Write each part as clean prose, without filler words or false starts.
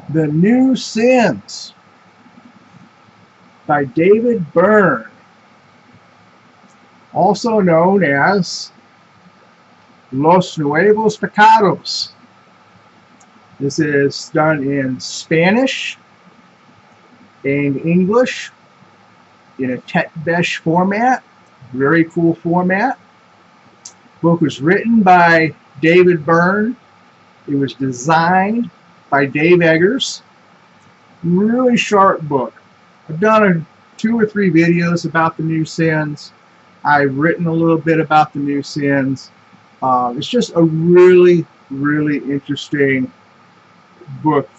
The New Sins by David Byrne, also known as Los Nuevos Pecados. This is done in Spanish and English in a Tetbesh format. Very cool format. The book was written by David Byrne. It was designed by Dave Eggers. Really sharp book. I've done 2 or 3 videos about the New Sins. I've written a little bit about the New Sins. It's just a really, really interesting book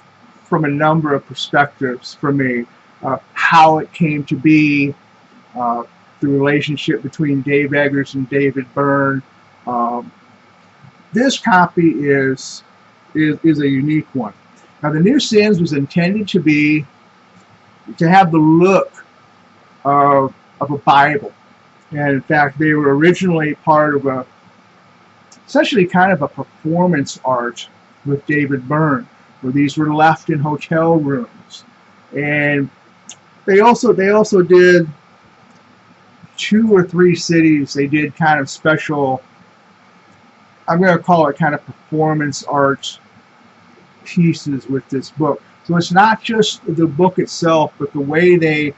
from a number of perspectives for me. How it came to be, the relationship between Dave Eggers and David Byrne. This copy is a unique one. Now, the New Sins was intended to have the look of a Bible. And in fact, they were originally part of essentially kind of a performance art with David Byrne, where these were left in hotel rooms. And they also did 2 or 3 cities. They did kind of special, I'm going to call it kind of performance art pieces with this book. So it's not just the book itself, but the way they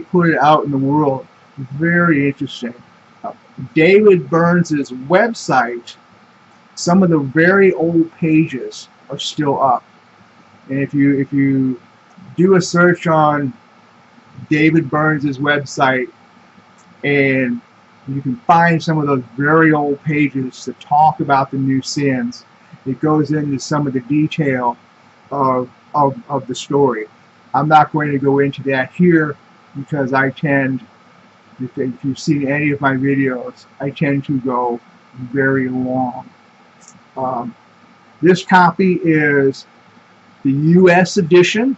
put it out in the world. Very interesting. David Byrne's website, some of the very old pages are still up. And if you do a search on David Byrne's website, and you can find some of those very old pages that talk about the New Sins. It goes into some of the detail of the story. I'm not going to go into that here because I tend, if you've seen any of my videos, I tend to go very long. This copy is the U.S. edition,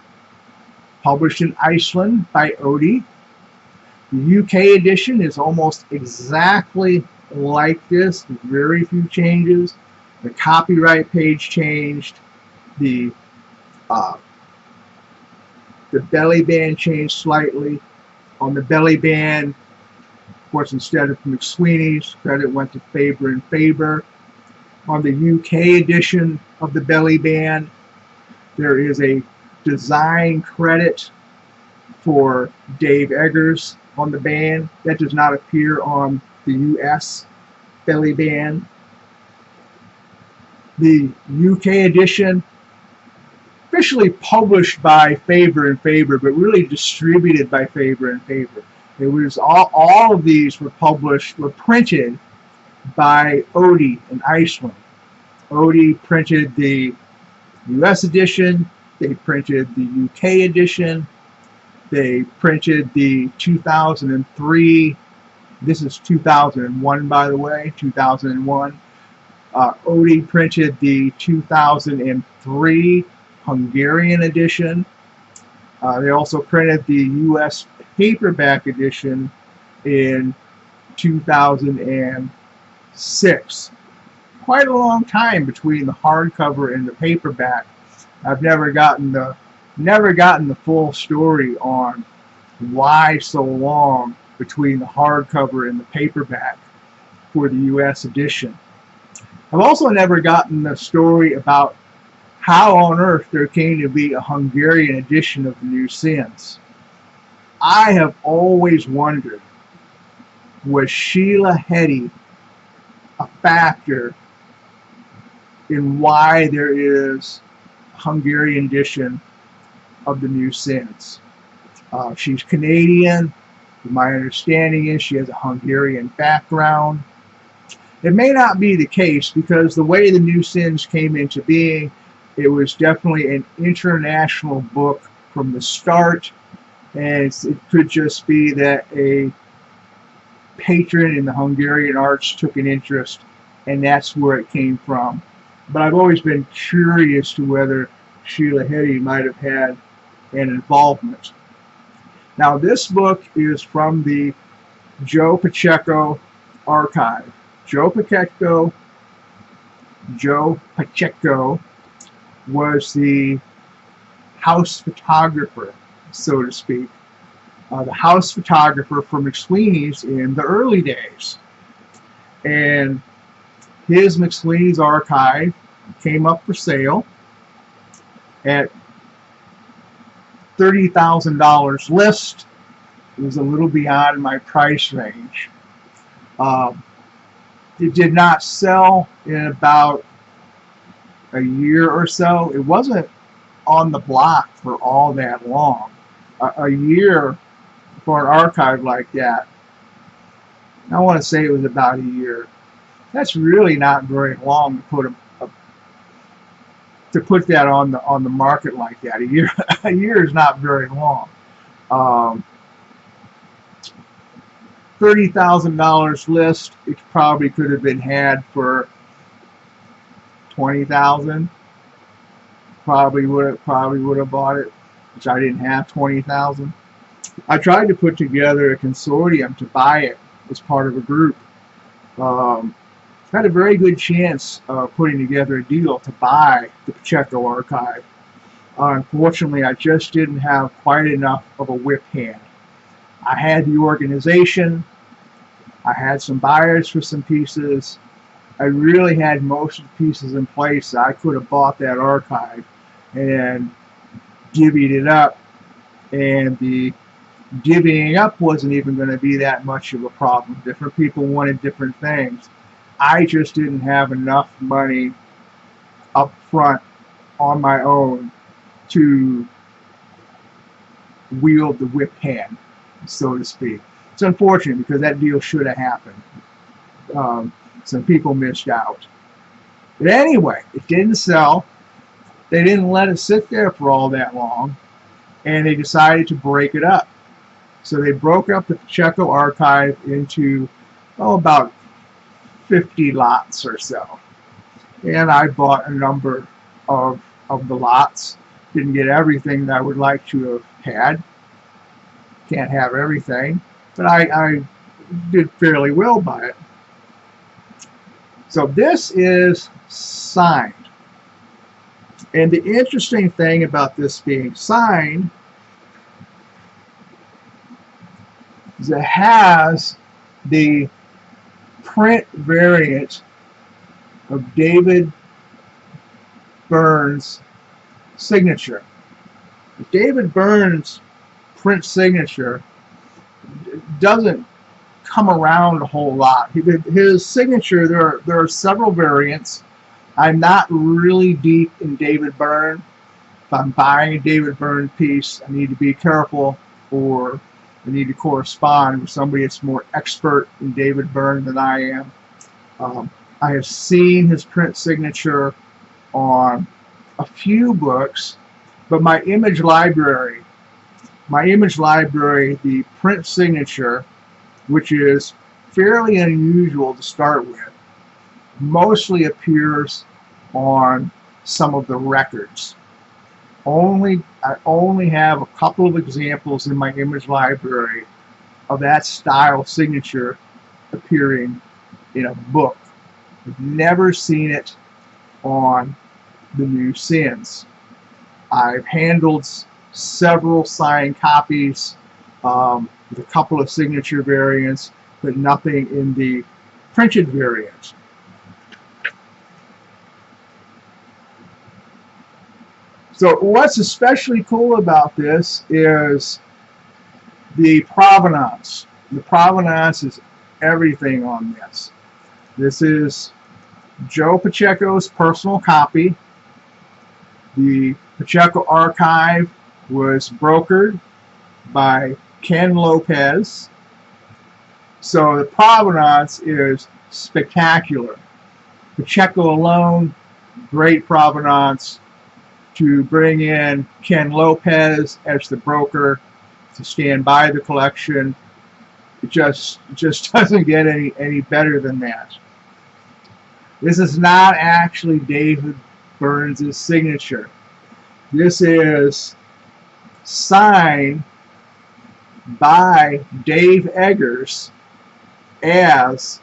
published in Iceland by Odie. The UK edition is almost exactly like this, with very few changes. The copyright page changed. The belly band changed slightly. On the belly band, of course, instead of McSwnys, credit went to Faber and Faber. On the UK edition of the belly band, there is a design credit for Dave Eggers on the band. That does not appear on the US belly band. The UK edition, officially published by Faber and Faber, but really distributed by Faber and Faber. It was all of these were printed by Odie in Iceland. Odie printed the US edition, they printed the UK edition, they printed the 2003, this is 2001 by the way, 2001. Odie printed the 2003 Hungarian edition. They also printed the US paperback edition in 2006. Quite a long time between the hardcover and the paperback. I've never gotten the full story on why so long between the hardcover and the paperback for the US edition. I've also never gotten the story about how on earth there came to be a Hungarian edition of the New Sins. I have always wondered, was Sheila Heti a factor in why there is a Hungarian edition of the New Sins? She's Canadian. My understanding is she has a Hungarian background. It may not be the case because the way the New Sins came into being, it was definitely an international book from the start, and it could just be that a patron in the Hungarian arts took an interest, and that's where it came from. But I've always been curious to whether Sheila Heti might have had an involvement. Now, this book is from the Joe Pacheco archive. Joe Pacheco was the house photographer, so to speak. The house photographer for McSwnys in the early days. And his McSwnys archive came up for sale at $30,000 list. It was a little beyond my price range. It did not sell in about a year or so. It wasn't on the block for all that long. A year for an archive like that, I want to say it was about a year. That's really not very long to put that on the market like that. A year is not very long. $30,000 list. It probably could have been had for $20,000. Probably would have bought it, which I didn't have $20,000. I tried to put together a consortium to buy it as part of a group. Had a very good chance of putting together a deal to buy the Pacheco archive. Unfortunately, I just didn't have quite enough of a whip hand. I had the organization. I had some buyers for some pieces. I really had most of the pieces in place. I could have bought that archive and divvied it up, and the divvying up wasn't even going to be that much of a problem. Different people wanted different things. I just didn't have enough money up front on my own to wield the whip hand, so to speak. It's unfortunate because that deal should have happened. Some people missed out. But anyway, it didn't sell. They didn't let it sit there for all that long, and they decided to break it up. So they broke up the Pacheco archive into, about 50 lots or so. And I bought a number of the lots. Didn't get everything that I would like to have had. Can't have everything. But I did fairly well by it. So this is signed. And the interesting thing about this being signed is it has the print variant of David Byrne's signature. David Byrne's print signature doesn't come around a whole lot. His signature, there are several variants. I'm not really deep in David Byrne. If I'm buying a David Byrne piece, I need to be careful, or I need to correspond with somebody that's more expert in David Byrne than I am. I have seen his print signature on a few books, but my image library, the print signature, which is fairly unusual to start with, mostly appears on some of the records. I only have a couple of examples in my image library of that style signature appearing in a book. I've never seen it on the new Sins. I've handled several signed copies with a couple of signature variants, but nothing in the printed variant. So what's especially cool about this is the provenance. The provenance is everything on this. This is Joe Pacheco's personal copy. The Pacheco archive was brokered by Ken Lopez. So the provenance is spectacular. Pacheco alone, great provenance. To bring in Ken Lopez as the broker to stand by the collection, it just doesn't get any better than that. This is not actually David Byrne's signature. This is signed by Dave Eggers as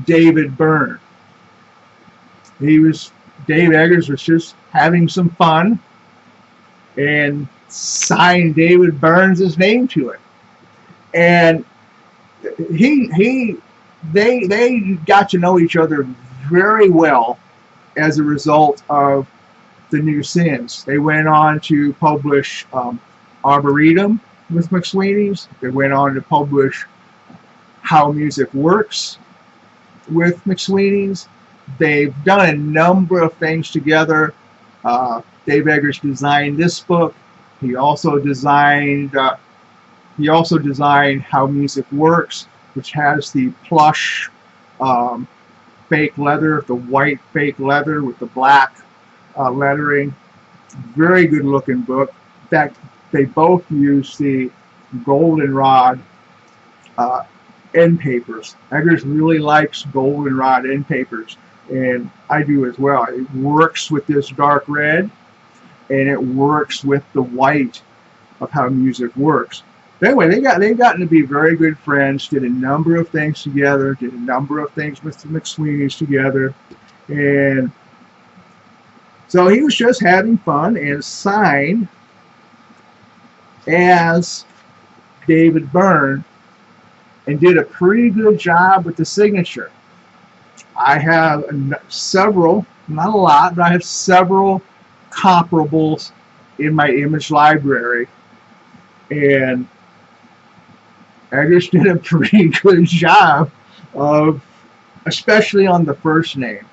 David Byrne. Dave Eggers was just having some fun and signed David Byrne's name to it. And they got to know each other very well as a result of the New Sins. They went on to publish Arboretum with McSwnys. They went on to publish How Music Works with McSwnys. They've done a number of things together. Dave Eggers designed this book. He also designed How Music Works, which has the plush fake leather, the white fake leather with the black lettering. Very good looking book. In fact, they both use the goldenrod end papers. Eggers really likes goldenrod end papers, and I do as well. It works with this dark red, and it works with the white of How Music Works. But anyway, they've gotten to be very good friends, did a number of things together, did a number of things with the McSwnys together, and so he was just having fun and signed as David Byrne and did a pretty good job with the signature. I have several, not a lot, but I have several comparables in my image library, and Eggers did a pretty good job of, especially on the first name.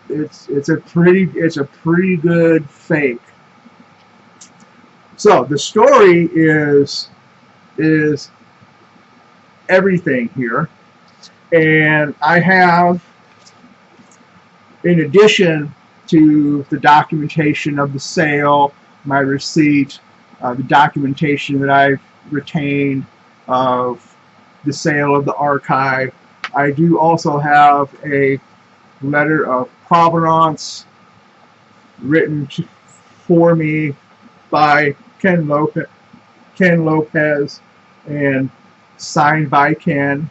It's a pretty good fake. So the story is everything here, and I have, in addition to the documentation of the sale, my receipt, the documentation that I've retained of the sale of the archive, I do also have a letter of provenance written for me by Ken Lopez and signed by Ken,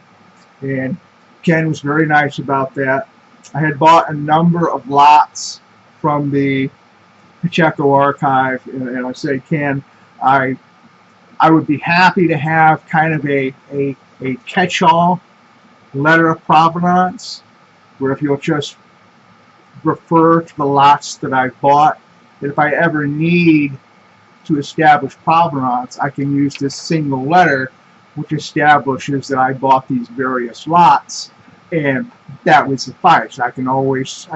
and Ken was very nice about that. I had bought a number of lots from the Pacheco archive, and I said, Ken, I would be happy to have kind of a catch-all letter of provenance, where if you'll just refer to the lots that I've bought, that if I ever need to establish provenance, I can use this single letter which establishes that I bought these various lots, and that would suffice. I can always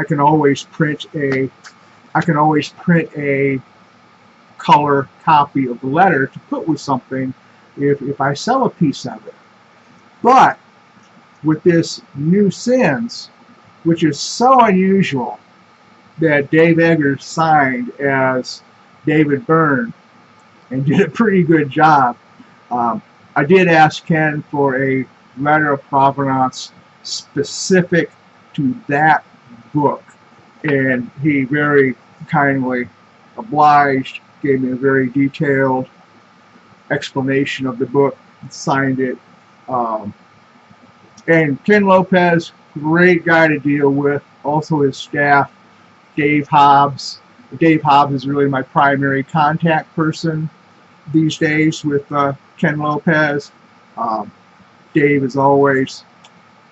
print a color copy of the letter to put with something if I sell a piece of it. But with this New Sins, which is so unusual, that Dave Eggers signed as David Byrne and did a pretty good job. I did ask Ken for a letter of provenance specific to that book, and he very kindly obliged, gave me a very detailed explanation of the book, and signed it. And Ken Lopez, great guy to deal with. Also his staff, Dave Hobbs. Dave Hobbs is really my primary contact person these days with Ken Lopez. Dave is always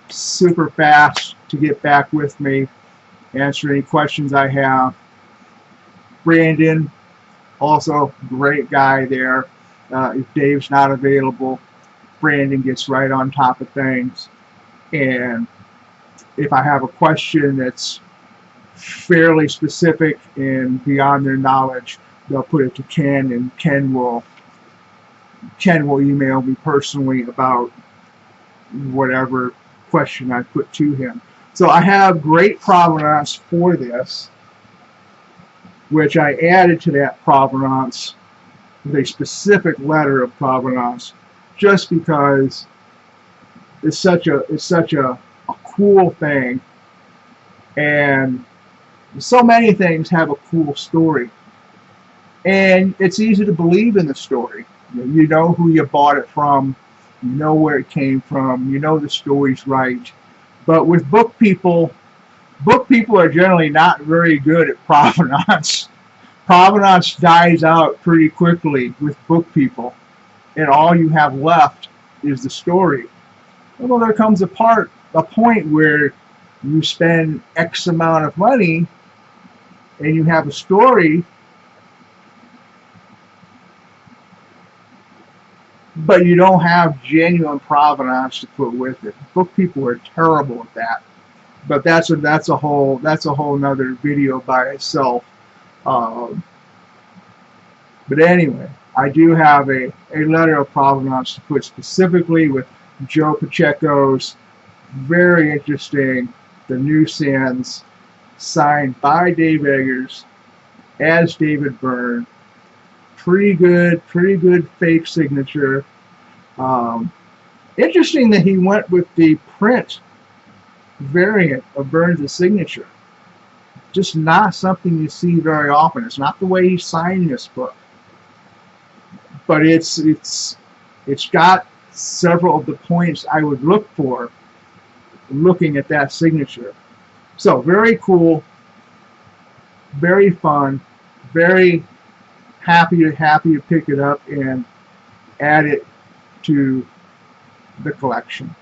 super fast to get back with me, answer any questions I have. Brandon, also great guy there. If Dave's not available, Brandon gets right on top of things. And if I have a question that's fairly specific and beyond their knowledge, they'll put it to Ken, and Ken will email me personally about whatever question I put to him. So I have great provenance for this, which I added to that provenance with a specific letter of provenance, just because it's such a cool thing, and so many things have a cool story, and it's easy to believe in the story. You know who you bought it from, you know where it came from, you know the story's right. But with book people, book people are generally not very good at provenance. Provenance dies out pretty quickly with book people, and all you have left is the story. Well, there comes a point where you spend X amount of money and you have a story, but you don't have genuine provenance to put with it. Book people are terrible at that. But that's a whole nother video by itself. But anyway, I do have a letter of provenance to put specifically with Joe Pacheco's very interesting The New Sins, signed by Dave Eggers as David Byrne. Pretty good fake signature. Interesting that he went with the print variant of Byrne's signature. Just not something you see very often. It's not the way he signed this book, but it's got several of the points I would look for looking at that signature. So very cool, very fun, very happy to pick it up and add it to the collection.